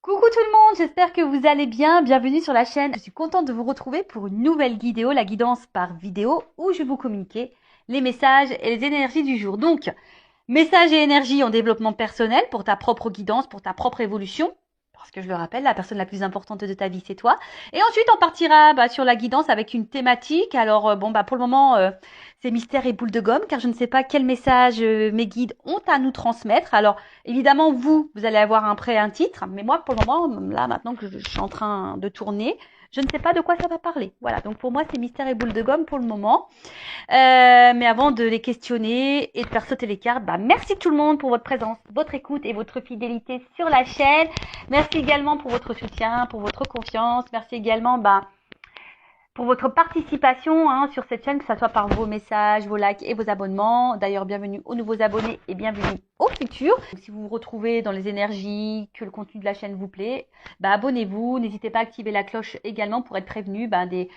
Coucou tout le monde, j'espère que vous allez bien. Bienvenue sur la chaîne. Je suis contente de vous retrouver pour une nouvelle vidéo, la guidance par vidéo, où je vais vous communiquer les messages et les énergies du jour. Donc, messages et énergies en développement personnel pour ta propre guidance, pour ta propre évolution. Parce que je le rappelle, la personne la plus importante de ta vie, c'est toi. Et ensuite, on partira sur la guidance avec une thématique. Alors, pour le moment, c'est mystère et boule de gomme, car je ne sais pas quel message mes guides ont à nous transmettre. Alors, évidemment, vous allez avoir un titre. Mais moi, pour le moment, là, maintenant que je suis en train de tourner, je ne sais pas de quoi ça va parler. Voilà, donc pour moi, c'est mystère et boule de gomme pour le moment. Mais avant de les questionner et de faire sauter les cartes, merci tout le monde pour votre présence, votre écoute et votre fidélité sur la chaîne. Merci également pour votre soutien, pour votre confiance. Merci également pour votre participation sur cette chaîne, que ce soit par vos messages, vos likes et vos abonnements. D'ailleurs, bienvenue aux nouveaux abonnés et bienvenue aux futurs. Donc, si vous vous retrouvez dans les énergies, que le contenu de la chaîne vous plaît, abonnez-vous. N'hésitez pas à activer la cloche également pour être prévenu des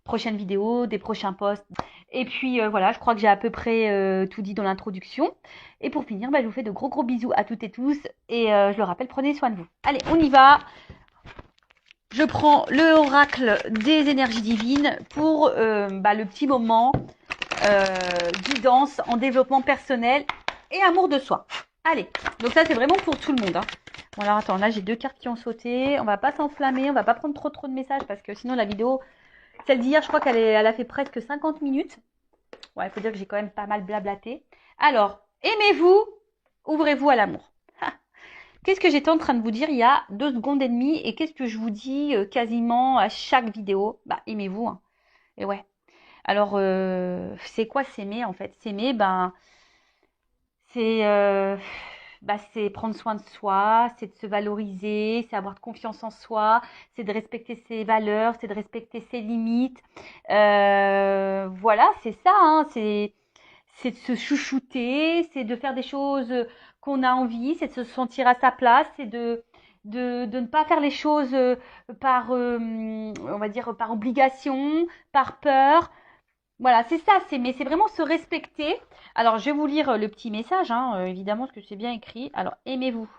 prochaines vidéos, des prochains posts. Et puis voilà, je crois que j'ai à peu près tout dit dans l'introduction. Et pour finir, je vous fais de gros bisous à toutes et tous. Et je le rappelle, prenez soin de vous. Allez, on y va. Je prends le oracle des énergies divines pour le petit moment guidance en développement personnel et amour de soi. Allez, donc ça c'est vraiment pour tout le monde. Bon alors attends, là j'ai deux cartes qui ont sauté. On va pas s'enflammer, on va pas prendre trop de messages parce que sinon la vidéo, celle d'hier, je crois elle a fait presque 50 minutes. Ouais, il faut dire que j'ai quand même pas mal blablaté. Alors, aimez-vous, ouvrez-vous à l'amour. Qu'est-ce que j'étais en train de vous dire il y a 2 secondes et demie et qu'est-ce que je vous dis quasiment à chaque vidéo? Aimez-vous. Hein. Et ouais. Alors, c'est quoi s'aimer en fait? S'aimer, c'est c'est prendre soin de soi, c'est de se valoriser, c'est avoir de confiance en soi, c'est de respecter ses valeurs, c'est de respecter ses limites. Voilà, c'est ça, hein, c'est de se chouchouter, c'est de faire des choses qu'on a envie, c'est de se sentir à sa place, c'est de ne pas faire les choses par, on va dire, par obligation, par peur. Voilà, c'est ça, mais c'est vraiment se respecter. Alors, je vais vous lire le petit message, évidemment, parce que c'est bien écrit. Alors, aimez-vous.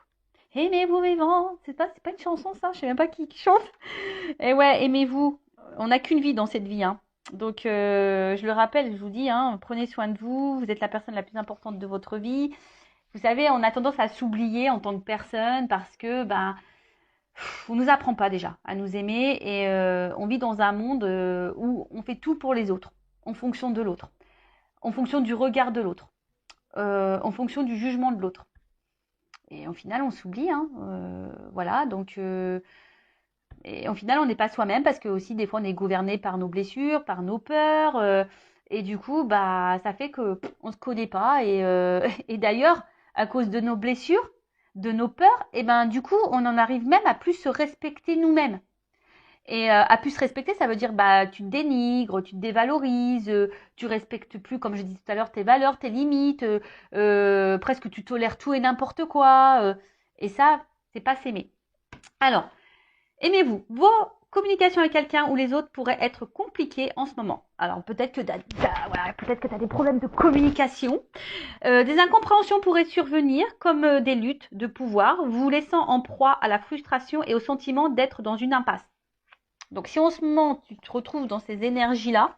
Aimez-vous vivant. C'est pas une chanson, ça. Je sais même pas qui chante. Et ouais, aimez-vous. On n'a qu'une vie dans cette vie, hein. Donc, je le rappelle, je vous dis, prenez soin de vous. Vous êtes la personne la plus importante de votre vie. Vous savez, on a tendance à s'oublier en tant que personne parce que, on nous apprend pas déjà à nous aimer et on vit dans un monde où on fait tout pour les autres, en fonction de l'autre, en fonction du regard de l'autre, en fonction du jugement de l'autre. Et au final, on s'oublie, voilà. Donc, et au final, on n'est pas soi-même parce que aussi des fois, on est gouverné par nos blessures, par nos peurs, et du coup, ça fait que on se connaît pas. Et, et d'ailleurs, à cause de nos blessures, de nos peurs, et du coup, on en arrive même à plus se respecter nous-mêmes. Et à plus se respecter, ça veut dire tu te dénigres, tu te dévalorises, tu respectes plus, comme je disais tout à l'heure, tes valeurs, tes limites, presque tu tolères tout et n'importe quoi. Et ça, c'est pas s'aimer. Alors, aimez-vous. Vos communications avec quelqu'un ou les autres pourraient être compliquées en ce moment. Alors peut-être que peut-être que tu as des problèmes de communication. Des incompréhensions pourraient survenir comme des luttes de pouvoir, vous laissant en proie à la frustration et au sentiment d'être dans une impasse. Donc si en ce moment tu te retrouves dans ces énergies-là,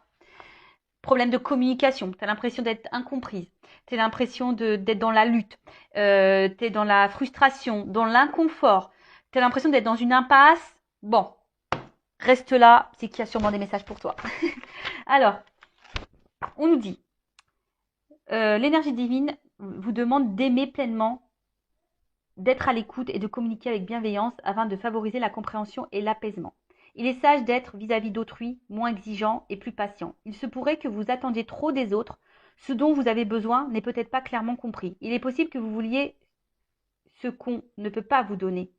problème de communication, tu as l'impression d'être incomprise, tu as l'impression d'être dans la lutte, tu es dans la frustration, dans l'inconfort, tu as l'impression d'être dans une impasse, bon, reste là, c'est qu'il y a sûrement des messages pour toi. Alors, on nous dit, l'énergie divine vous demande d'aimer pleinement, d'être à l'écoute et de communiquer avec bienveillance afin de favoriser la compréhension et l'apaisement. Il est sage d'être vis-à-vis d'autrui moins exigeant et plus patient. Il se pourrait que vous attendiez trop des autres. Ce dont vous avez besoin n'est peut-être pas clairement compris. Il est possible que vous vouliez ce qu'on ne peut pas vous donner.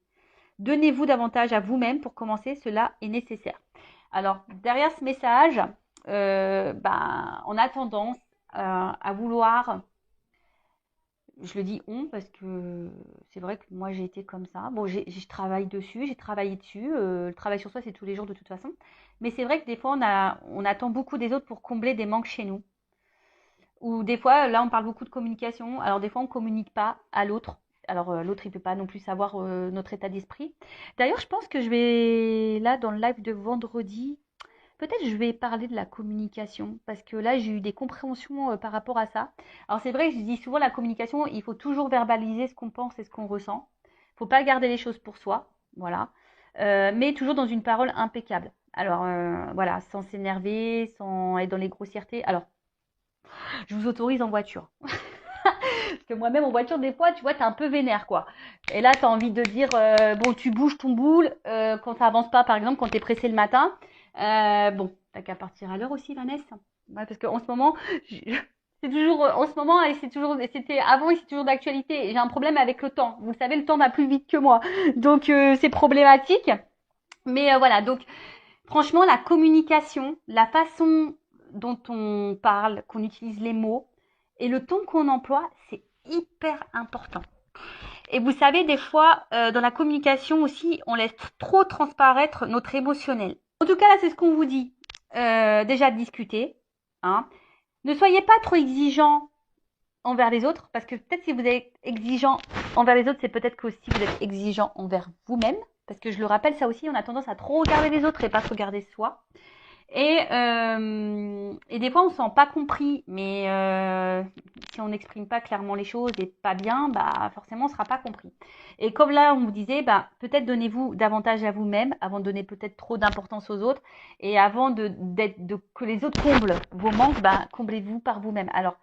Donnez-vous davantage à vous-même pour commencer, cela est nécessaire. Alors, derrière ce message, on a tendance à vouloir, je le dis on parce que c'est vrai que moi j'ai été comme ça. Bon, je travaille dessus, j'ai travaillé dessus. Le travail sur soi, c'est tous les jours de toute façon. Mais c'est vrai que des fois, on attend beaucoup des autres pour combler des manques chez nous. Ou des fois, là, on parle beaucoup de communication. Alors des fois, on ne communique pas à l'autre Alors, l'autre, il peut pas non plus savoir notre état d'esprit. D'ailleurs, je pense que je vais, là, dans le live de vendredi, peut-être je vais parler de la communication, parce que là, j'ai eu des compréhensions par rapport à ça. Alors, c'est vrai, je dis souvent, la communication, il faut toujours verbaliser ce qu'on pense et ce qu'on ressent. Il faut pas garder les choses pour soi, voilà. Mais toujours dans une parole impeccable. Alors, voilà, sans s'énerver, sans être dans les grossièretés. Alors, je vous autorise en voiture. Parce que moi-même en voiture, des fois, tu vois, t'es un peu vénère, quoi. Et là, t'as envie de dire, bon, tu bouges ton boule quand ça avance pas, par exemple, quand t'es pressé le matin. Bon, t'as qu'à partir à l'heure aussi, Vanessa. Ouais, parce qu'en ce moment, c'est toujours, en ce moment, et c'est toujours, c'était avant et c'est toujours d'actualité. J'ai un problème avec le temps. Vous savez, le temps va plus vite que moi. Donc, c'est problématique. Mais voilà, donc, franchement, la communication, la façon dont on parle, qu'on utilise les mots et le ton qu'on emploie, c'est hyper important. Et vous savez, des fois, dans la communication aussi, on laisse trop transparaître notre émotionnel. En tout cas, là, c'est ce qu'on vous dit. Déjà, discuter. Hein. Ne soyez pas trop exigeant envers les autres, parce que peut-être si vous êtes exigeant envers les autres, c'est peut-être que aussi vous êtes exigeant envers vous-même. Parce que je le rappelle, ça aussi, on a tendance à trop regarder les autres et pas se regarder soi. Et des fois, on ne se sent pas compris, mais si on n'exprime pas clairement les choses et pas bien, bah forcément, on ne sera pas compris. Et comme là, on vous disait, bah, peut-être donnez-vous davantage à vous-même avant de donner peut-être trop d'importance aux autres. Et avant que les autres comblent vos manques, bah, comblez-vous par vous-même. Alors,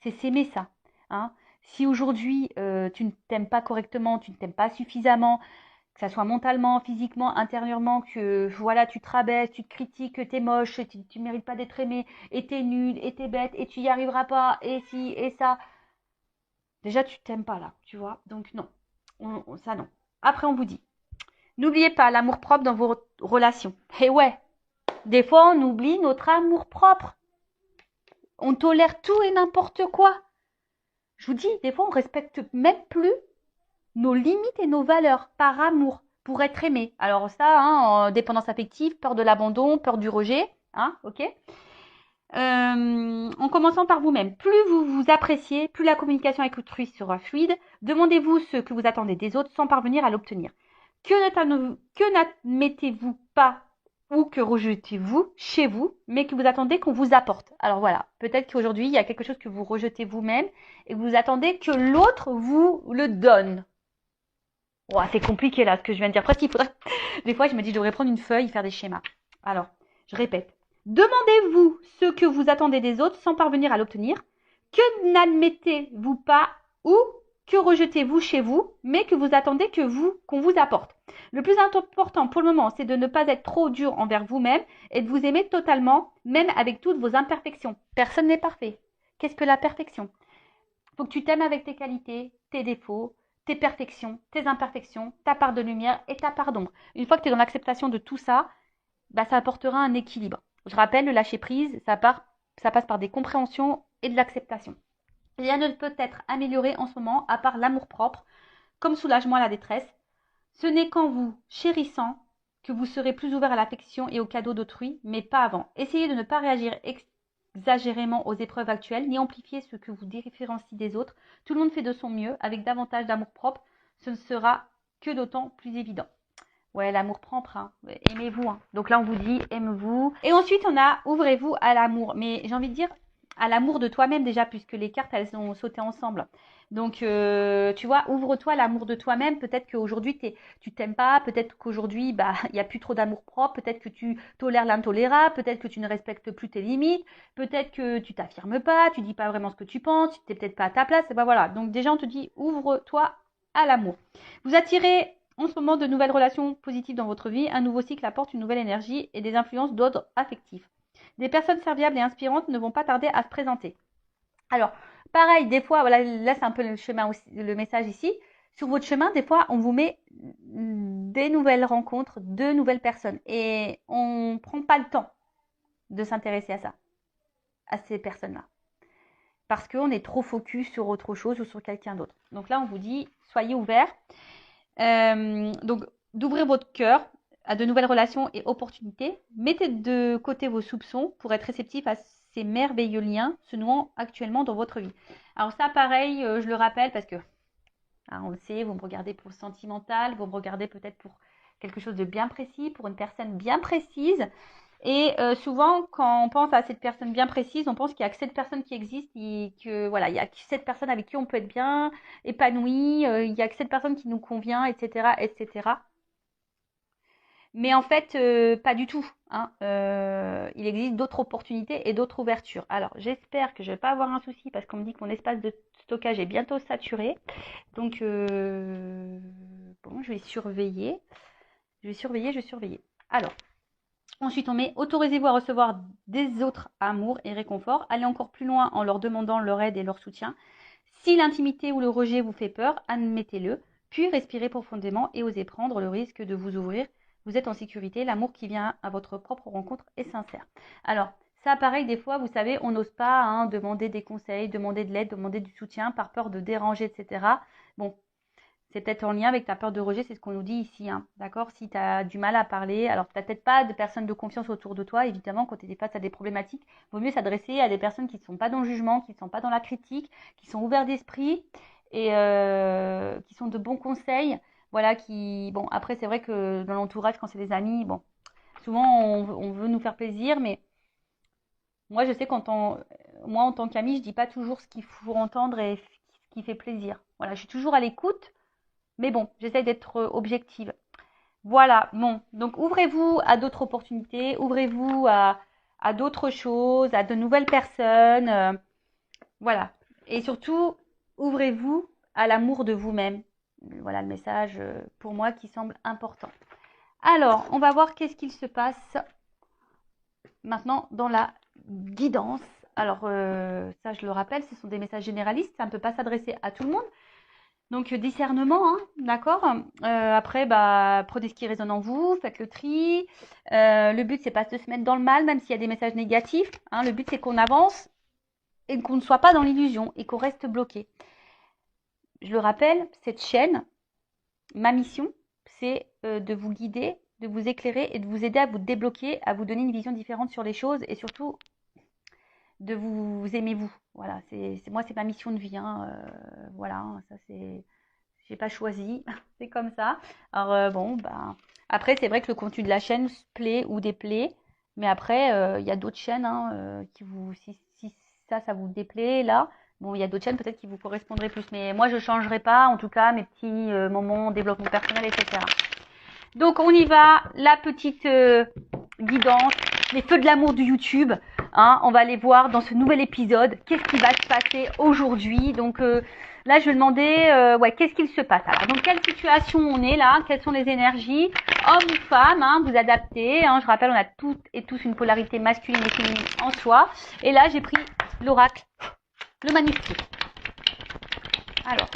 c'est s'aimer ça. Hein. Si aujourd'hui, tu ne t'aimes pas correctement, tu ne t'aimes pas suffisamment, que ça soit mentalement, physiquement, intérieurement, que voilà, tu te rabaisses, tu te critiques, que t'es moche, tu mérites pas d'être aimé, et t'es nul, et t'es bête, et tu y arriveras pas, et si, et ça. Déjà, tu t'aimes pas là, tu vois. Donc non, ça non. Après, on vous dit, n'oubliez pas l'amour-propre dans vos relations. Et ouais, des fois, on oublie notre amour-propre. On tolère tout et n'importe quoi. Je vous dis, des fois, on respecte même plus nos limites et nos valeurs par amour pour être aimé. Alors ça, hein, dépendance affective, peur de l'abandon, peur du rejet, hein, ok. En commençant par vous-même. Plus vous vous appréciez, plus la communication avec autrui sera fluide. Demandez-vous ce que vous attendez des autres sans parvenir à l'obtenir. Que n'admettez-vous pas ou que rejetez-vous chez vous, mais que vous attendez qu'on vous apporte. Alors voilà, peut-être qu'aujourd'hui, il y a quelque chose que vous rejetez vous-même et que vous attendez que l'autre vous le donne. Oh, c'est compliqué là ce que je viens de dire. Presque il faudrait. Des fois, je me dis, je devrais prendre une feuille et faire des schémas. Alors, je répète. Demandez-vous ce que vous attendez des autres sans parvenir à l'obtenir. Que n'admettez-vous pas ou que rejetez-vous chez vous, mais que vous attendez qu'on vous apporte. Le plus important pour le moment, c'est de ne pas être trop dur envers vous-même et de vous aimer totalement, même avec toutes vos imperfections. Personne n'est parfait. Qu'est-ce que la perfection? Il faut que tu t'aimes avec tes qualités, tes défauts, tes perfections, tes imperfections, ta part de lumière et ta part d'ombre. Une fois que tu es dans l'acceptation de tout ça, bah, ça apportera un équilibre. Je rappelle, le lâcher prise, ça passe par des compréhensions et de l'acceptation. Rien ne peut être amélioré en ce moment à part l'amour-propre, comme soulagement à la détresse. Ce n'est qu'en vous chérissant que vous serez plus ouvert à l'affection et aux cadeaux d'autrui, mais pas avant. Essayez de ne pas réagir exagérément aux épreuves actuelles, ni amplifier ce que vous différencie des autres. Tout le monde fait de son mieux, avec davantage d'amour-propre, ce ne sera que d'autant plus évident. Ouais, l'amour-propre, hein. Aimez-vous. Hein. Donc là, on vous dit, aimez-vous. Et ensuite, on a, ouvrez-vous à l'amour. Mais j'ai envie de dire, à l'amour de toi-même déjà, puisque les cartes, elles ont sauté ensemble. Donc, tu vois, ouvre-toi à l'amour de toi-même. Peut-être qu'aujourd'hui, tu t'aimes pas. Peut-être qu'aujourd'hui, bah, il n'y a plus trop d'amour-propre. Peut-être que tu tolères l'intolérable. Peut-être que tu ne respectes plus tes limites. Peut-être que tu t'affirmes pas. Tu dis pas vraiment ce que tu penses. Tu n'es peut-être pas à ta place. Et ben voilà. Donc déjà, on te dit, ouvre-toi à l'amour. Vous attirez en ce moment de nouvelles relations positives dans votre vie, un nouveau cycle apporte une nouvelle énergie et des influences d'ordre affectif. Des personnes serviables et inspirantes ne vont pas tarder à se présenter. Alors, pareil, des fois, voilà, là c'est un peu le chemin aussi, le message ici. Sur votre chemin, des fois, on vous met des nouvelles rencontres, de nouvelles personnes. Et on ne prend pas le temps de s'intéresser à ça, à ces personnes-là. Parce qu'on est trop focus sur autre chose ou sur quelqu'un d'autre. Donc là, on vous dit, soyez ouverts. Donc, d'ouvrir votre cœur à de nouvelles relations et opportunités. Mettez de côté vos soupçons pour être réceptif à ces merveilleux liens se nouant actuellement dans votre vie. Alors ça, pareil, je le rappelle parce que Hein, on le sait, vous me regardez pour le sentimental, vous me regardez peut-être pour quelque chose de bien précis, pour une personne bien précise. Et souvent, quand on pense à cette personne bien précise, on pense qu'il n'y a que cette personne qui existe et que voilà, il y a que cette personne avec qui on peut être bien épanoui, il n'y a que cette personne qui nous convient, etc., etc. Mais en fait, pas du tout. Hein. Il existe d'autres opportunités et d'autres ouvertures. Alors, j'espère que je ne vais pas avoir un souci parce qu'on me dit que mon espace de stockage est bientôt saturé. Donc, bon, je vais surveiller. Je vais surveiller. Alors, ensuite, on met autorisez-vous à recevoir des autres amours et réconfort. Allez encore plus loin en leur demandant leur aide et leur soutien. Si l'intimité ou le rejet vous fait peur, admettez-le. Puis respirez profondément et osez prendre le risque de vous ouvrir. Vous êtes en sécurité. L'amour qui vient à votre propre rencontre est sincère. Alors, ça, pareil, des fois, vous savez, on n'ose pas demander des conseils, demander de l'aide, demander du soutien par peur de déranger, etc. Bon, c'est peut-être en lien avec ta peur de rejet, c'est ce qu'on nous dit ici, hein, d'accord? Si tu as du mal à parler, alors tu n'as peut-être pas de personnes de confiance autour de toi, évidemment, quand tu es face à des problématiques, il vaut mieux s'adresser à des personnes qui ne sont pas dans le jugement, qui ne sont pas dans la critique, qui sont ouverts d'esprit et qui sont de bons conseils. Voilà, bon, après, c'est vrai que dans l'entourage, quand c'est des amis, bon, souvent on veut nous faire plaisir, mais moi, je sais moi, en tant qu'ami, je dis pas toujours ce qu'il faut entendre et ce qui fait plaisir. Voilà, je suis toujours à l'écoute. Mais bon, j'essaye d'être objective. Voilà, bon. Donc, ouvrez-vous à d'autres opportunités, ouvrez-vous à d'autres choses, à de nouvelles personnes. Voilà. Et surtout, ouvrez-vous à l'amour de vous-même. Voilà le message pour moi qui semble important. Alors, on va voir qu'est-ce qu'il se passe maintenant dans la guidance. Alors, ça, je le rappelle, ce sont des messages généralistes. Ça ne peut pas s'adresser à tout le monde. Donc, discernement, hein, d'accord. Après, prenez ce qui résonne en vous, faites le tri. Le but, c'est pas de se mettre dans le mal, même s'il y a des messages négatifs. Hein. Le but, c'est qu'on avance et qu'on ne soit pas dans l'illusion et qu'on reste bloqué. Je le rappelle, cette chaîne, ma mission, c'est de vous guider, de vous éclairer et de vous aider à vous débloquer, à vous donner une vision différente sur les choses et surtout de vous aimer vous. Voilà, moi, c'est ma mission de vie. Hein. Voilà, ça c'est... J'ai pas choisi, c'est comme ça. Alors bon, après c'est vrai que le contenu de la chaîne plaît ou déplaît, mais après il y a d'autres chaînes qui vous, si ça vous déplaît là, bon il y a d'autres chaînes peut-être qui vous correspondraient plus, mais moi je changerai pas en tout cas mes petits moments développement personnel, etc. Donc on y va, la petite guidance, les feux de l'amour du YouTube. Hein, on va aller voir dans ce nouvel épisode qu'est-ce qui va se passer aujourd'hui. Donc là, je vais demander, qu'est-ce qu'il se passe. Alors, dans quelle situation on est là? Quelles sont les énergies? Homme ou femme, hein, vous adaptez. Hein, je rappelle, on a toutes et tous une polarité masculine et féminine en soi. Et là, j'ai pris l'oracle, le manuscrit. Alors.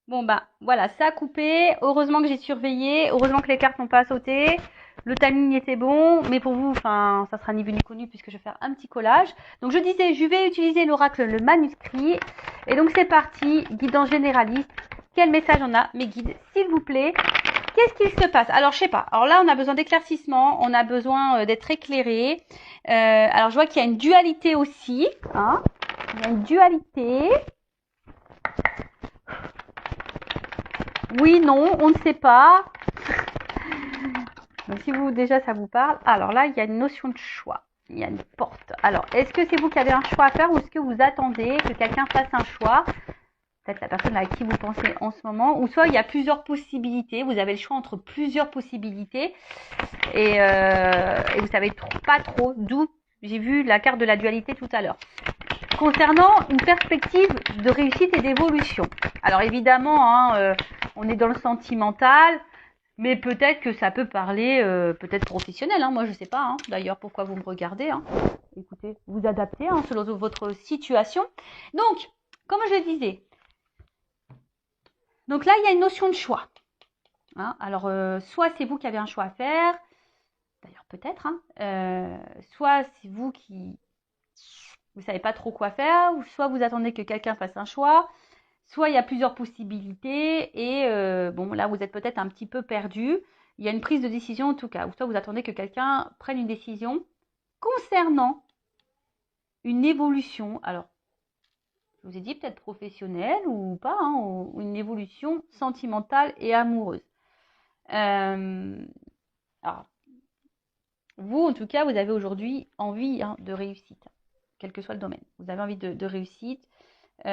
Bon voilà, ça a coupé. Heureusement que j'ai surveillé. Heureusement que les cartes n'ont pas sauté. Le timing était bon, mais pour vous, ça sera ni vu ni connu puisque je vais faire un petit collage. Donc je disais, je vais utiliser l'oracle, le manuscrit. Et donc c'est parti, guidance généraliste. Quel message on a, mes guides, s'il vous plaît? Qu'est-ce qu'il se passe? Alors je sais pas. Alors là, on a besoin d'éclaircissement, on a besoin d'être éclairé. Alors je vois qu'il y a une dualité aussi. Hein, il y a une dualité. Oui, non, on ne sait pas. Donc si vous déjà ça vous parle, alors là il y a une notion de choix, il y a une porte. Alors est-ce que c'est vous qui avez un choix à faire ou est-ce que vous attendez que quelqu'un fasse un choix? Peut-être la personne à qui vous pensez en ce moment, ou soit il y a plusieurs possibilités, vous avez le choix entre plusieurs possibilités et vous savez pas trop d'où. J'ai vu la carte de la dualité tout à l'heure. Concernant une perspective de réussite et d'évolution. Alors évidemment, on est dans le sentimental, mais peut-être que ça peut parler, peut-être professionnel. Hein, moi, je sais pas. Hein, d'ailleurs, pourquoi vous me regardez. Hein. Écoutez, vous adaptez selon votre situation. Donc, comme je le disais, donc là, il y a une notion de choix. Hein, alors, soit c'est vous qui avez un choix à faire, d'ailleurs peut-être, soit c'est vous qui vous savez pas trop quoi faire, ou soit vous attendez que quelqu'un fasse un choix, soit il y a plusieurs possibilités et bon là vous êtes peut-être un petit peu perdu. Il y a une prise de décision en tout cas, ou soit vous attendez que quelqu'un prenne une décision concernant une évolution. Alors je vous ai dit peut-être professionnelle ou pas, hein, ou une évolution sentimentale et amoureuse. Alors, vous, en tout cas, vous avez aujourd'hui envie de réussite, quel que soit le domaine. Vous avez envie de réussite, vous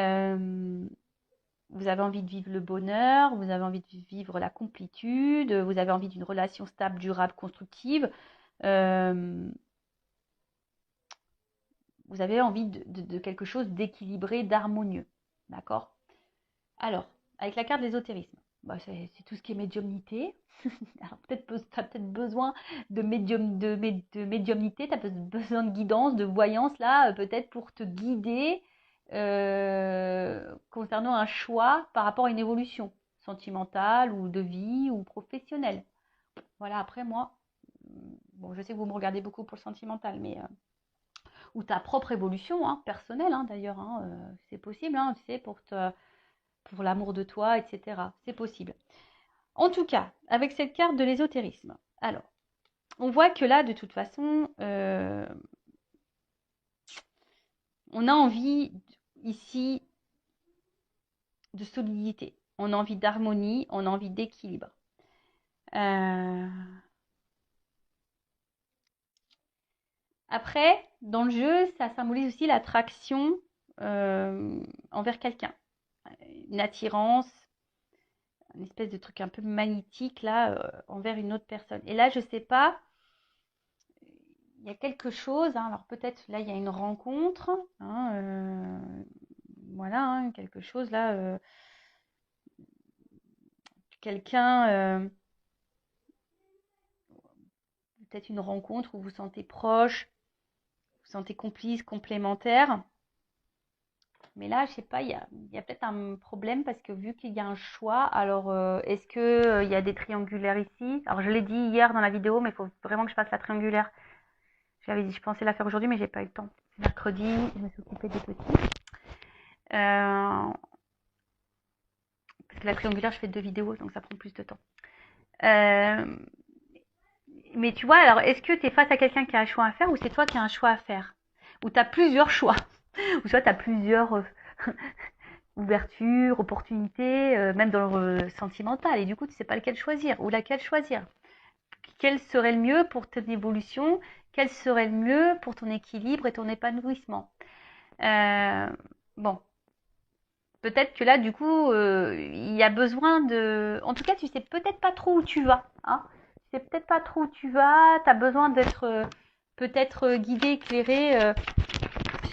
avez envie de vivre le bonheur, vous avez envie de vivre la complétude, vous avez envie d'une relation stable, durable, constructive. Vous avez envie de quelque chose d'équilibré, d'harmonieux. D'accord? Alors, avec la carte de l'ésotérisme, c'est tout ce qui est médiumnité. Alors, tu as peut-être besoin de médiumnité, tu as besoin de guidance, de voyance, là, peut-être pour te guider concernant un choix par rapport à une évolution sentimentale ou de vie ou professionnelle. Voilà, après moi, bon, je sais que vous me regardez beaucoup pour le sentimental, mais ou ta propre évolution personnelle d'ailleurs, c'est possible, tu sais, pour l'amour de toi, etc. C'est possible. En tout cas, avec cette carte de l'ésotérisme, alors, on voit que là, de toute façon, on a envie ici de solidité, on a envie d'harmonie, on a envie d'équilibre. Après, dans le jeu, ça symbolise aussi l'attraction envers quelqu'un, une attirance, une espèce de truc un peu magnétique là envers une autre personne. Et là, je sais pas, il y a quelque chose. Alors peut-être là, il y a une rencontre. Voilà, quelque chose là. Quelqu'un, peut-être une rencontre où vous vous sentez proche, vous vous sentez complice, complémentaire. Mais là, je sais pas, il y a peut-être un problème parce que vu qu'il y a un choix, alors est-ce que il y a des triangulaires ici? Alors je l'ai dit hier dans la vidéo, mais il faut vraiment que je fasse la triangulaire. J'avais dit, je pensais la faire aujourd'hui, mais j'ai pas eu le temps. C'est mercredi, je me suis occupée des petits. Parce que la triangulaire, je fais 2 vidéos, donc ça prend plus de temps. Mais tu vois, alors est-ce que tu es face à quelqu'un qui a un choix à faire ou c'est toi qui as un choix à faire? Ou tu as plusieurs choix? Ou soit tu as plusieurs ouvertures, opportunités, même dans le sentimental, et du coup tu sais pas lequel choisir ou laquelle choisir. Quel serait le mieux pour ton évolution? Quel serait le mieux pour ton équilibre et ton épanouissement? Bon, peut-être que là, du coup, il y a besoin de... En tout cas, tu sais peut-être pas trop où tu vas. Tu sais peut-être pas trop où tu vas. Tu as besoin d'être peut-être guidé, éclairé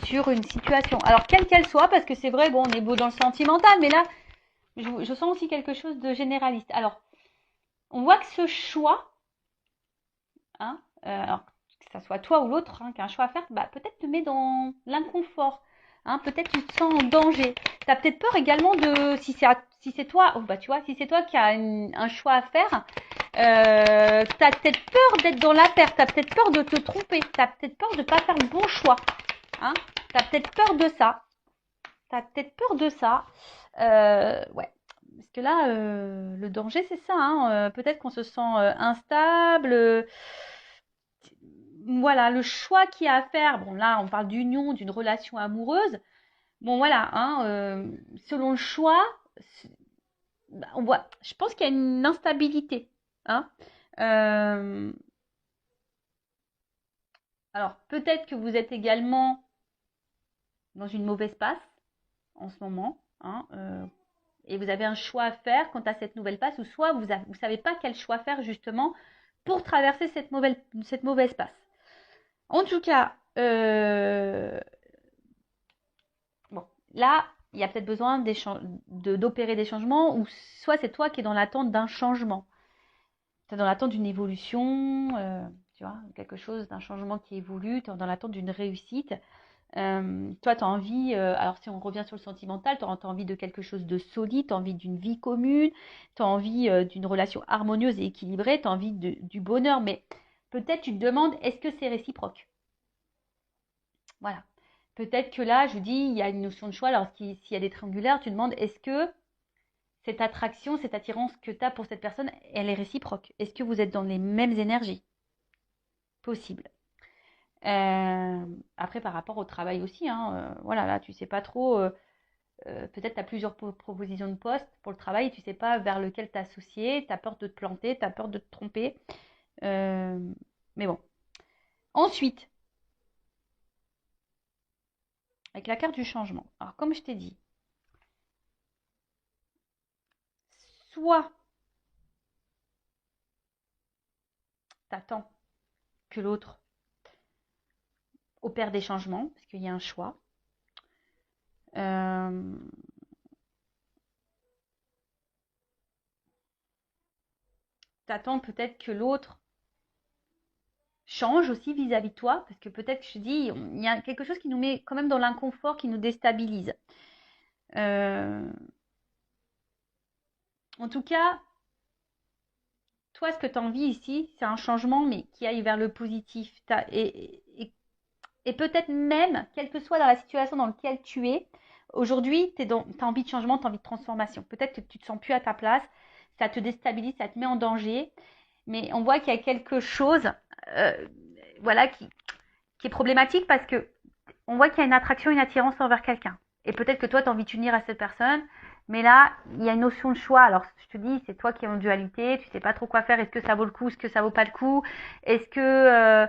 sur une situation. Alors, quelle qu'elle soit, parce que c'est vrai, bon, on est beau dans le sentimental, mais là, je sens aussi quelque chose de généraliste. Alors, on voit que ce choix, alors que ça soit toi ou l'autre qui a un choix à faire, peut-être te met dans l'inconfort. Peut-être tu te sens en danger. Tu as peut-être peur également de, si c'est toi, tu vois, si c'est toi qui as un choix à faire, tu as peut-être peur d'être dans la perte, tu as peut-être peur de te tromper, tu as peut-être peur de ne pas faire le bon choix. Tu as peut-être peur de ça. Ouais. Parce que là, le danger, c'est ça. Peut-être qu'on se sent instable. Voilà, le choix qu'il y a à faire. Bon, là, on parle d'union, d'une relation amoureuse. Bon, voilà, selon le choix, on voit, je pense qu'il y a une instabilité. Alors, peut-être que vous êtes également dans une mauvaise passe en ce moment. Et vous avez un choix à faire quant à cette nouvelle passe, ou soit vous ne savez pas quel choix faire justement pour traverser cette mauvaise passe. En tout cas, bon, là, il y a peut-être besoin d'opérer des changements, ou soit c'est toi qui es dans l'attente d'un changement. Tu es dans l'attente d'une évolution, tu vois, quelque chose, d'un changement qui évolue, tu es dans l'attente d'une réussite. Toi, tu as envie, alors si on revient sur le sentimental, tu as envie de quelque chose de solide, tu as envie d'une vie commune, tu as envie d'une relation harmonieuse et équilibrée, tu as envie du bonheur, mais peut-être tu te demandes, est-ce que c'est réciproque? Voilà. Peut-être que là, je dis, il y a une notion de choix, alors s'il y a des triangulaires, tu te demandes, est-ce que cette attraction, cette attirance que tu as pour cette personne, elle est réciproque? Est-ce que vous êtes dans les mêmes énergies? Possible. Après, par rapport au travail aussi, voilà, là, tu sais pas trop peut-être tu as plusieurs propositions de poste pour le travail et tu ne sais pas vers lequel t'associer, tu as peur de te planter, tu as peur de te tromper. Mais bon. Ensuite, avec la carte du changement. Alors, comme je t'ai dit, soit tu attends que l'autre opère des changements, parce qu'il y a un choix. Tu attends peut-être que l'autre change aussi vis-à-vis de toi, parce que peut-être, je te dis, il y a quelque chose qui nous met quand même dans l'inconfort, qui nous déstabilise. En tout cas, toi, ce que tu as envie ici, c'est un changement, mais qui aille vers le positif. Et peut-être même, quelle que soit dans la situation dans laquelle tu es, aujourd'hui, tu as envie de changement, tu as envie de transformation. Peut-être que tu ne te sens plus à ta place, ça te déstabilise, ça te met en danger. Mais on voit qu'il y a quelque chose voilà, qui est problématique parce que on voit qu'il y a une attraction, une attirance envers quelqu'un. Et peut-être que toi, tu as envie de t'unir à cette personne, mais là, il y a une notion de choix. Alors, je te dis, c'est toi qui es en dualité, tu sais pas trop quoi faire. Est-ce que ça vaut le coup, est-ce que ça vaut pas le coup? Est-ce que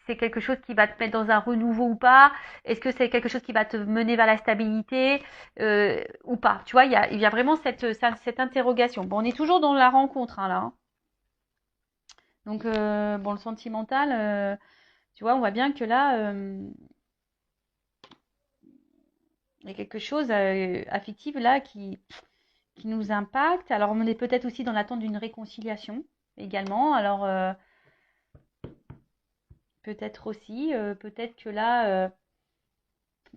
c'est quelque chose qui va te mettre dans un renouveau ou pas? Est-ce que c'est quelque chose qui va te mener vers la stabilité ou pas? Tu vois, il y a vraiment cette interrogation. Bon, on est toujours dans la rencontre hein, là. Hein. Donc, bon, le sentimental, tu vois, on voit bien que là, il y a quelque chose affectif là qui nous impacte. Alors, on est peut-être aussi dans l'attente d'une réconciliation également. Alors, peut-être aussi, peut-être que là,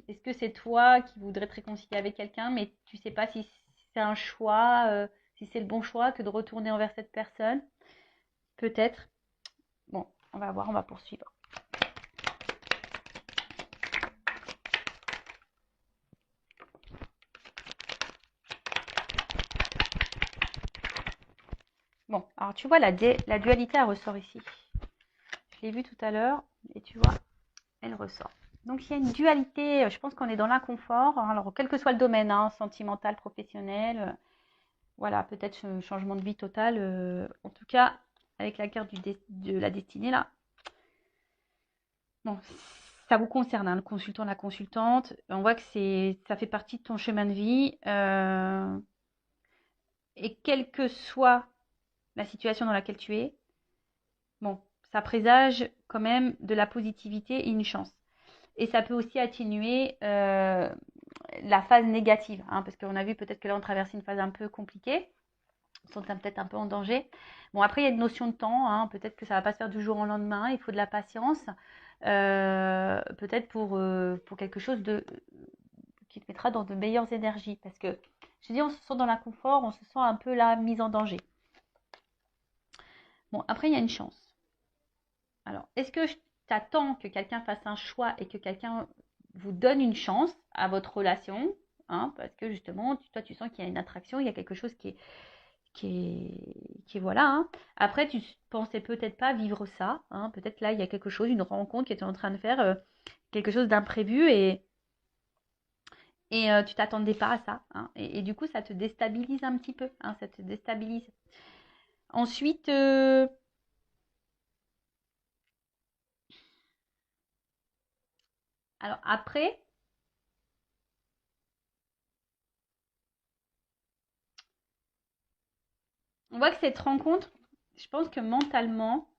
est-ce que c'est toi qui voudrais te réconcilier avec quelqu'un, mais tu sais pas si c'est un choix, si c'est le bon choix que de retourner envers cette personne? Peut-être. Bon, on va voir, on va poursuivre. Bon, alors tu vois, la dualité, elle ressort ici. Je l'ai vu tout à l'heure, et tu vois, elle ressort. Donc il y a une dualité, je pense qu'on est dans l'inconfort, hein, alors quel que soit le domaine, hein, sentimental, professionnel, voilà, peut-être changement de vie total, en tout cas, avec la carte de la destinée là. Bon, ça vous concerne, hein, le consultant, la consultante, on voit que ça fait partie de ton chemin de vie, et quelle que soit la situation dans laquelle tu es, bon, ça présage quand même de la positivité et une chance. Et ça peut aussi atténuer la phase négative, hein, parce qu'on a vu peut-être que là on traverse une phase un peu compliquée, on se sent peut-être un peu en danger. Bon, après il y a une notion de temps, hein, peut-être que ça va pas se faire du jour au lendemain, il faut de la patience, peut-être pour quelque chose qui te mettra dans de meilleures énergies, parce que je dis on se sent dans l'inconfort, on se sent un peu là mise en danger. Bon, après il y a une chance. Alors, est-ce que t'attends que quelqu'un fasse un choix et que quelqu'un vous donne une chance à votre relation, hein, parce que justement, toi, tu sens qu'il y a une attraction, il y a quelque chose qui est voilà. Hein. Après, tu pensais peut-être pas vivre ça, hein, peut-être là, il y a quelque chose, une rencontre qui était en train de faire quelque chose d'imprévu et tu t'attendais pas à ça. Hein, et du coup, ça te déstabilise un petit peu, hein, ça te déstabilise. Ensuite, alors après, on voit que cette rencontre, je pense que mentalement,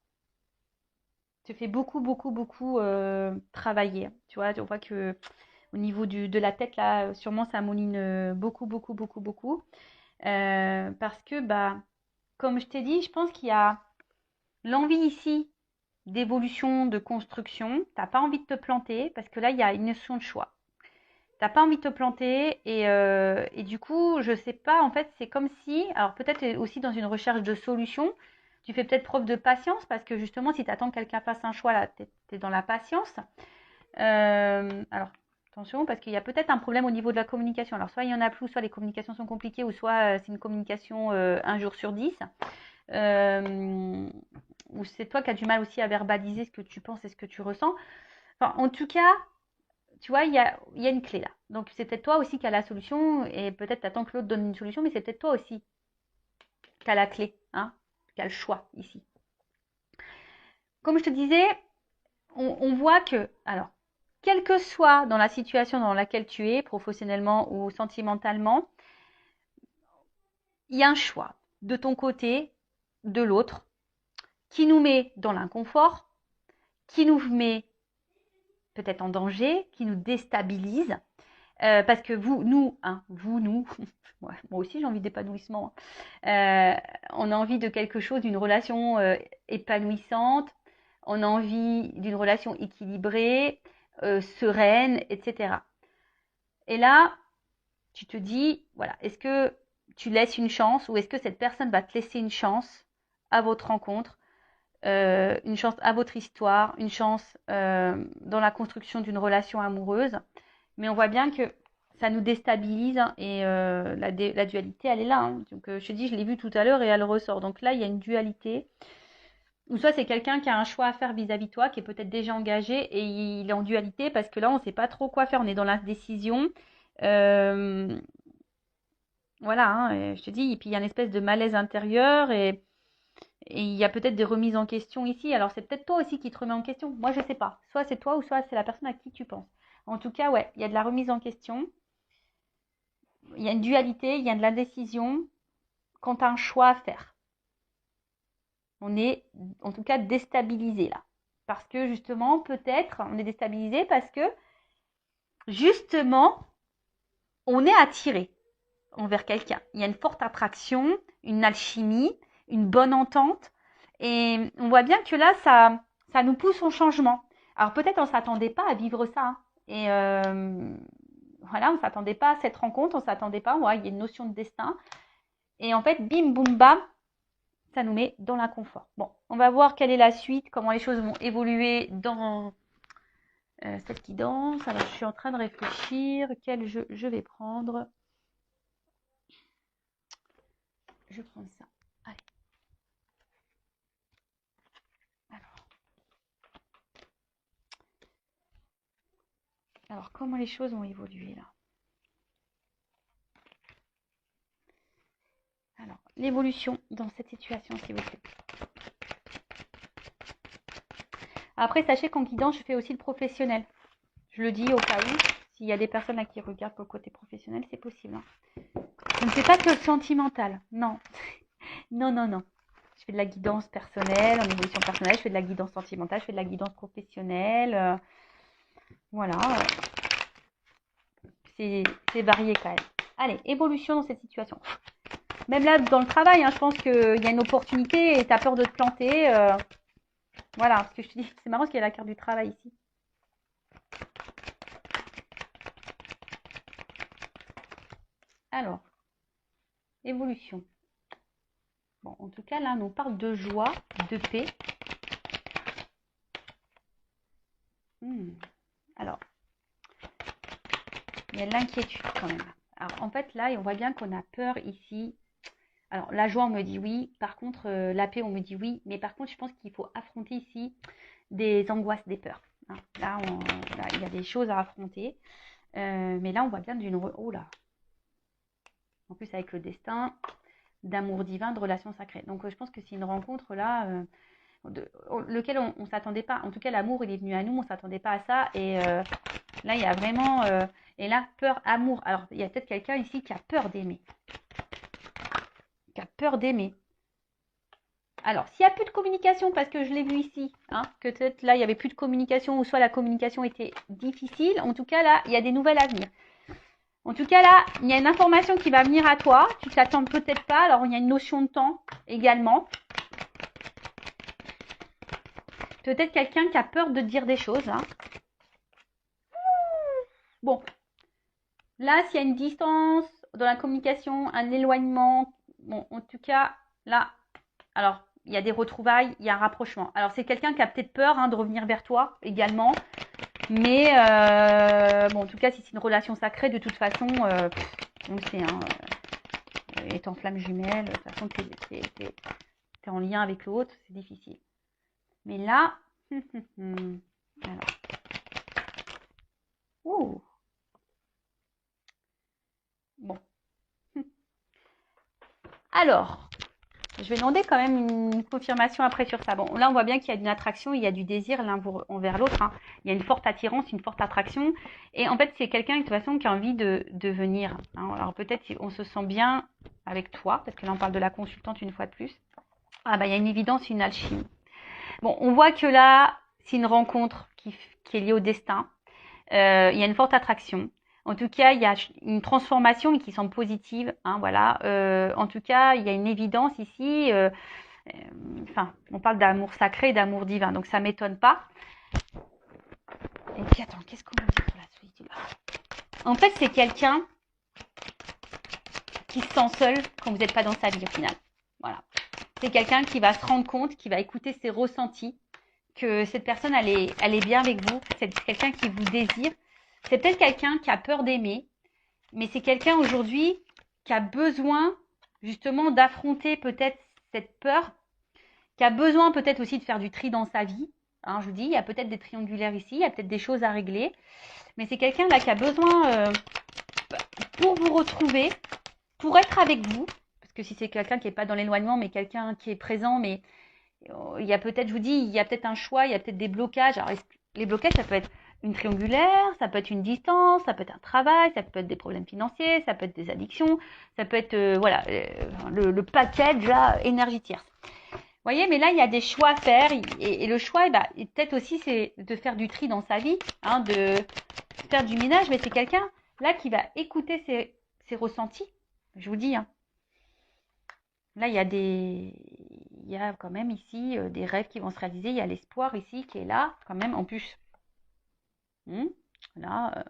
te fait beaucoup, beaucoup, beaucoup travailler. Tu vois, on voit que au niveau de la tête, là, sûrement, ça mouline beaucoup, beaucoup, beaucoup, beaucoup. Parce que, bah, comme je t'ai dit, je pense qu'il y a l'envie ici d'évolution, de construction. T'as pas envie de te planter parce que là, il y a une notion de choix. T'as pas envie de te planter et du coup, je sais pas, en fait, c'est comme si, alors peut-être aussi dans une recherche de solution, tu fais peut-être preuve de patience parce que justement, si tu attends que quelqu'un fasse un choix, là, tu es dans la patience. Alors, attention, parce qu'il y a peut-être un problème au niveau de la communication. Alors, soit il y en a plus, soit les communications sont compliquées, ou soit c'est une communication un jour sur 10. Ou c'est toi qui as du mal aussi à verbaliser ce que tu penses et ce que tu ressens. Enfin, en tout cas, tu vois, il y a une clé là. Donc, c'est peut-être toi aussi qui as la solution et peut-être tu attends que l'autre donne une solution, mais c'est peut-être toi aussi qui as la clé, hein, qui as le choix ici. Comme je te disais, on voit que, alors, quelle que soit dans la situation dans laquelle tu es, professionnellement ou sentimentalement, il y a un choix de ton côté, de l'autre, qui nous met dans l'inconfort, qui nous met peut-être en danger, qui nous déstabilise. Parce que nous, moi aussi j'ai envie d'épanouissement. On a envie de quelque chose, d'une relation épanouissante. On a envie d'une relation équilibrée, sereine, etc. Et là, tu te dis, voilà, est-ce que tu laisses une chance ou est-ce que cette personne va te laisser une chance à votre rencontre, une chance à votre histoire, une chance dans la construction d'une relation amoureuse. Mais on voit bien que ça nous déstabilise et la dualité, elle est là. Hein. Donc, je te dis, je l'ai vu tout à l'heure et elle ressort. Donc là, il y a une dualité. Ou soit c'est quelqu'un qui a un choix à faire vis-à-vis de toi, qui est peut-être déjà engagé et il est en dualité parce que là, on ne sait pas trop quoi faire. On est dans l'indécision. Euh, voilà, hein, et je te dis, et puis il y a une espèce de malaise intérieur et il y a peut-être des remises en question ici. Alors c'est peut-être toi aussi qui te remets en question. Moi, je ne sais pas. Soit c'est toi ou soit c'est la personne à qui tu penses. En tout cas, ouais, il y a de la remise en question. Il y a une dualité, il y a de l'indécision quand tu as un choix à faire. On est en tout cas déstabilisé là. Parce que justement, peut-être, on est déstabilisé parce que justement, on est attiré envers quelqu'un. Il y a une forte attraction, une alchimie, une bonne entente. Et on voit bien que là, ça nous pousse au changement. Alors peut-être on ne s'attendait pas à vivre ça. Hein. Et voilà, on ne s'attendait pas à cette rencontre, on ne s'attendait pas. Ouais, il y a une notion de destin. Et en fait, bim, boum, bam, ça nous met dans l'inconfort. Bon, on va voir quelle est la suite, comment les choses vont évoluer dans cette guidance. Alors, je suis en train de réfléchir. Quel jeu je vais prendre. Je prends ça. Allez. Alors, comment les choses vont évoluer là? Alors, l'évolution dans cette situation, s'il vous plaît. Après, sachez qu'en guidance, je fais aussi le professionnel. Je le dis au cas où, s'il y a des personnes là qui regardent pour le côté professionnel, c'est possible. Hein. Je ne fais pas que le sentimental. Non. Non, non, non. Je fais de la guidance personnelle, en évolution personnelle. Je fais de la guidance sentimentale. Je fais de la guidance professionnelle. Voilà. C'est varié quand même. Allez, évolution dans cette situation. Même là, dans le travail, hein, je pense qu'il y a une opportunité et tu as peur de te planter. Voilà, parce que je te dis, c'est marrant parce qu'il y a la carte du travail ici. Alors, évolution. Bon, en tout cas, là, on nous parle de joie, de paix. Alors, il y a de l'inquiétude quand même. Alors, en fait, là, on voit bien qu'on a peur ici. Alors, la joie, on me dit oui. Par contre, la paix, on me dit oui. Mais par contre, je pense qu'il faut affronter ici des angoisses, des peurs. Hein. Là, il y a des choses à affronter. Mais là, on voit bien d'une... Oh là. En plus, avec le destin, d'amour divin, de relation sacrée. Donc, je pense que c'est une rencontre là... lequel on ne s'attendait pas. En tout cas, l'amour, il est venu à nous, on ne s'attendait pas à ça. Et là, il y a vraiment... et là, peur, amour. Alors, il y a peut-être quelqu'un ici qui a peur d'aimer. Qui a peur d'aimer. Alors, s'il n'y a plus de communication, parce que je l'ai vu ici, hein, que peut-être là, il n'y avait plus de communication, ou soit la communication était difficile. En tout cas, là, il y a des nouvelles à venir. En tout cas, là, il y a une information qui va venir à toi. Tu ne t'attends peut-être pas. Alors, il y a une notion de temps également. Peut-être quelqu'un qui a peur de dire des choses. Hein. Bon, là, s'il y a une distance dans la communication, un éloignement, bon, en tout cas, là, alors, il y a des retrouvailles, il y a un rapprochement. Alors, c'est quelqu'un qui a peut-être peur hein, de revenir vers toi également. Mais, bon, en tout cas, si c'est une relation sacrée, de toute façon, on le sait, hein, étant flamme jumelle, de toute façon, t'es en lien avec l'autre, c'est difficile. Mais là, alors, Ouh. Bon. Alors, je vais demander quand même une confirmation après sur ça. Bon, là, on voit bien qu'il y a une attraction, il y a du désir l'un envers l'autre. Hein. Il y a une forte attirance, une forte attraction. Et en fait, c'est quelqu'un, de toute façon, qui a envie de venir. Hein. Alors, peut-être on se sent bien avec toi, parce que là, on parle de la consultante une fois de plus. Ah, bah, il y a une évidence, une alchimie. Bon, on voit que là, c'est une rencontre qui est liée au destin. Il y a une forte attraction. En tout cas, il y a une transformation qui semble positive. Hein, voilà. En tout cas, il y a une évidence ici. Enfin, on parle d'amour sacré, d'amour divin, donc ça m'étonne pas. Et puis attends, qu'est-ce qu'on va dire pour la solitude? En fait, c'est quelqu'un qui se sent seul quand vous n'êtes pas dans sa vie au final. Voilà. C'est quelqu'un qui va se rendre compte, qui va écouter ses ressentis, que cette personne, elle est bien avec vous. C'est quelqu'un qui vous désire. C'est peut-être quelqu'un qui a peur d'aimer, mais c'est quelqu'un aujourd'hui qui a besoin justement d'affronter peut-être cette peur, qui a besoin peut-être aussi de faire du tri dans sa vie. Hein, je vous dis, il y a peut-être des triangulaires ici, il y a peut-être des choses à régler, mais c'est quelqu'un là qui a besoin, pour vous retrouver, pour être avec vous, parce que si c'est quelqu'un qui n'est pas dans l'éloignement, mais quelqu'un qui est présent, mais il y a peut-être, je vous dis, il y a peut-être un choix, il y a peut-être des blocages. Alors, les blocages, ça peut être une triangulaire, ça peut être une distance, ça peut être un travail, ça peut être des problèmes financiers, ça peut être des addictions, ça peut être, voilà, le package là, énergie tierce. Vous voyez, mais là, il y a des choix à faire, et le choix, peut-être aussi, c'est de faire du tri dans sa vie, hein, de faire du ménage, mais c'est quelqu'un là qui va écouter ses ressentis. Je vous dis, hein. Là, il y a quand même ici des rêves qui vont se réaliser. Il y a l'espoir ici qui est là, quand même, en plus. Là,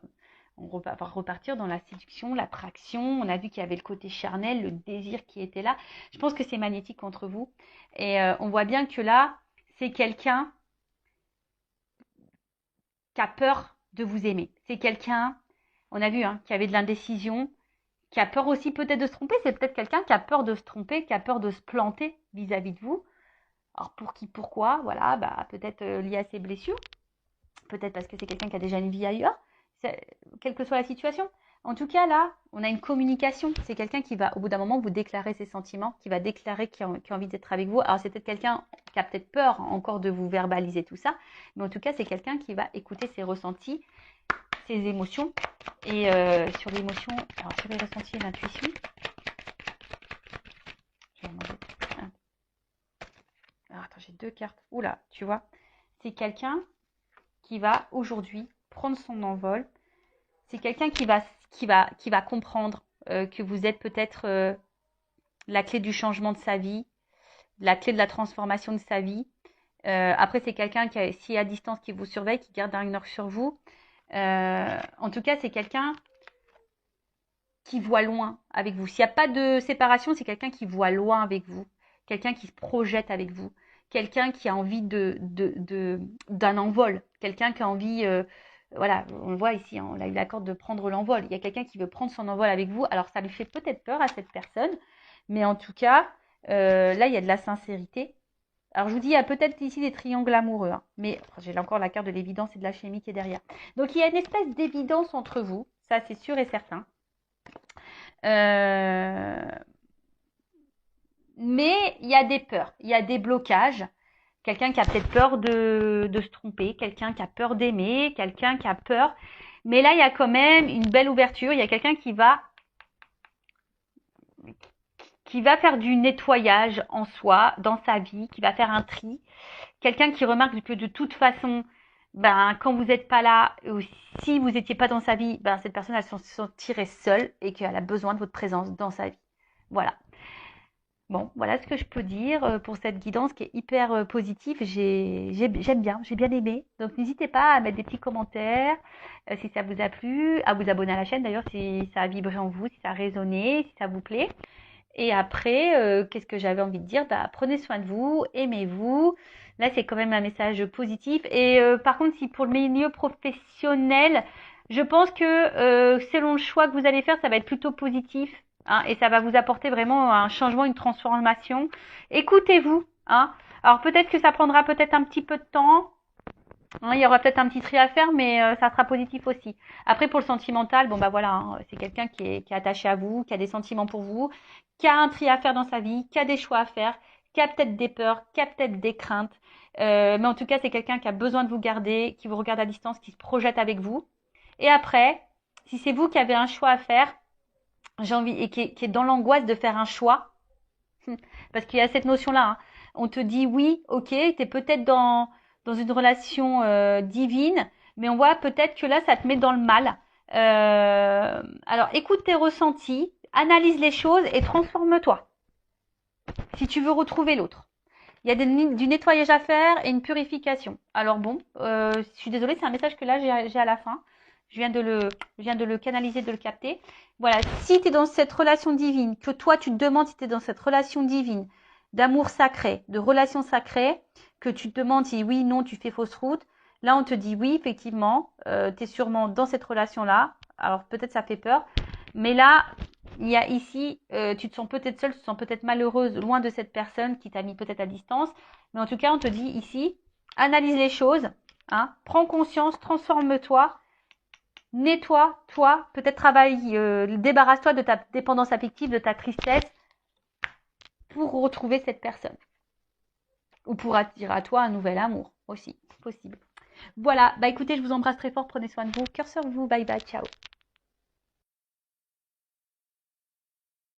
on va repartir dans la séduction, l'attraction. On a vu qu'il y avait le côté charnel, le désir qui était là. Je pense que c'est magnétique contre vous. Et on voit bien que là, c'est quelqu'un qui a peur de vous aimer. C'est quelqu'un, on a vu, hein, qui avait de l'indécision, qui a peur aussi peut-être de se tromper. C'est peut-être quelqu'un qui a peur de se tromper, qui a peur de se planter vis-à-vis de vous. Alors pour qui, pourquoi? Voilà, peut-être lié à ses blessures. Peut-être parce que c'est quelqu'un qui a déjà une vie ailleurs. Quelle que soit la situation. En tout cas, là, on a une communication. C'est quelqu'un qui va, au bout d'un moment, vous déclarer ses sentiments, qui va déclarer qu'il a envie d'être avec vous. Alors, c'est peut-être quelqu'un qui a peut-être peur encore de vous verbaliser tout ça. Mais en tout cas, c'est quelqu'un qui va écouter ses ressentis, ses émotions. Et sur l'émotion, alors sur les ressentis et l'intuition, je vais demander. Alors, attends, j'ai deux cartes. Oula, tu vois, c'est quelqu'un qui va aujourd'hui prendre son envol. C'est quelqu'un qui va comprendre que vous êtes peut-être la clé du changement de sa vie, la clé de la transformation de sa vie. Après, c'est quelqu'un qui est à distance, qui vous surveille, qui garde un œil sur vous. En tout cas, c'est quelqu'un qui voit loin avec vous. S'il n'y a pas de séparation, c'est quelqu'un qui voit loin avec vous, quelqu'un qui se projette avec vous, quelqu'un qui a envie d'un envol, quelqu'un qui a envie, voilà, on le voit ici, hein, on a eu l'accord de prendre l'envol. Il y a quelqu'un qui veut prendre son envol avec vous. Alors ça lui fait peut-être peur à cette personne, mais en tout cas, là il y a de la sincérité. Alors je vous dis, il y a peut-être ici des triangles amoureux, hein, mais j'ai encore la carte de l'évidence et de la chimie qui est derrière. Donc il y a une espèce d'évidence entre vous, ça c'est sûr et certain. Mais il y a des peurs, il y a des blocages. Quelqu'un qui a peut-être peur de se tromper, quelqu'un qui a peur d'aimer, quelqu'un qui a peur. Mais là, il y a quand même une belle ouverture. Il y a quelqu'un qui va faire du nettoyage en soi, dans sa vie, qui va faire un tri. Quelqu'un qui remarque que de toute façon, quand vous n'êtes pas là, ou si vous n'étiez pas dans sa vie, cette personne, elle se sentirait seule et qu'elle a besoin de votre présence dans sa vie. Voilà. Bon, voilà ce que je peux dire pour cette guidance qui est hyper positive. J'aime bien, j'ai bien aimé. Donc n'hésitez pas à mettre des petits commentaires si ça vous a plu, à vous abonner à la chaîne d'ailleurs si ça a vibré en vous, si ça a résonné, si ça vous plaît. Et après, qu'est-ce que j'avais envie de dire? Prenez soin de vous, aimez-vous. Là, c'est quand même un message positif. Et par contre, si pour le milieu professionnel, je pense que selon le choix que vous allez faire, ça va être plutôt positif. Hein, et ça va vous apporter vraiment un changement, une transformation. Écoutez-vous. Hein. Alors peut-être que ça prendra peut-être un petit peu de temps. Hein, il y aura peut-être un petit tri à faire, mais ça sera positif aussi. Après, pour le sentimental, bon bah voilà, hein, c'est quelqu'un qui est attaché à vous, qui a des sentiments pour vous, qui a un tri à faire dans sa vie, qui a des choix à faire, qui a peut-être des peurs, qui a peut-être des craintes. Mais en tout cas, c'est quelqu'un qui a besoin de vous garder, qui vous regarde à distance, qui se projette avec vous. Et après, si c'est vous qui avez un choix à faire, j'ai envie et qui est dans l'angoisse de faire un choix, parce qu'il y a cette notion-là. Hein. On te dit oui, ok, tu es peut-être dans une relation divine, mais on voit peut-être que là, ça te met dans le mal. Alors, écoute tes ressentis, analyse les choses et transforme-toi si tu veux retrouver l'autre. Il y a du nettoyage à faire et une purification. Alors bon, je suis désolée, c'est un message que là j'ai à la fin. Je viens de le canaliser, de le capter. Voilà, si tu es dans cette relation divine, que toi tu te demandes si tu es dans cette relation divine, d'amour sacré, de relation sacrée, que tu te demandes si oui, non, tu fais fausse route, là on te dit oui, effectivement, tu es sûrement dans cette relation-là. Alors peut-être ça fait peur, mais là, il y a ici, tu te sens peut-être seule, tu te sens peut-être malheureuse, loin de cette personne qui t'a mis peut-être à distance. Mais en tout cas, on te dit ici, analyse les choses, hein, prends conscience, transforme-toi, nettoie-toi, peut-être travaille, débarrasse-toi de ta dépendance affective, de ta tristesse pour retrouver cette personne. Ou pour attirer à toi un nouvel amour aussi, possible. Voilà, bah écoutez, je vous embrasse très fort, prenez soin de vous, cœur sur vous, bye bye, ciao.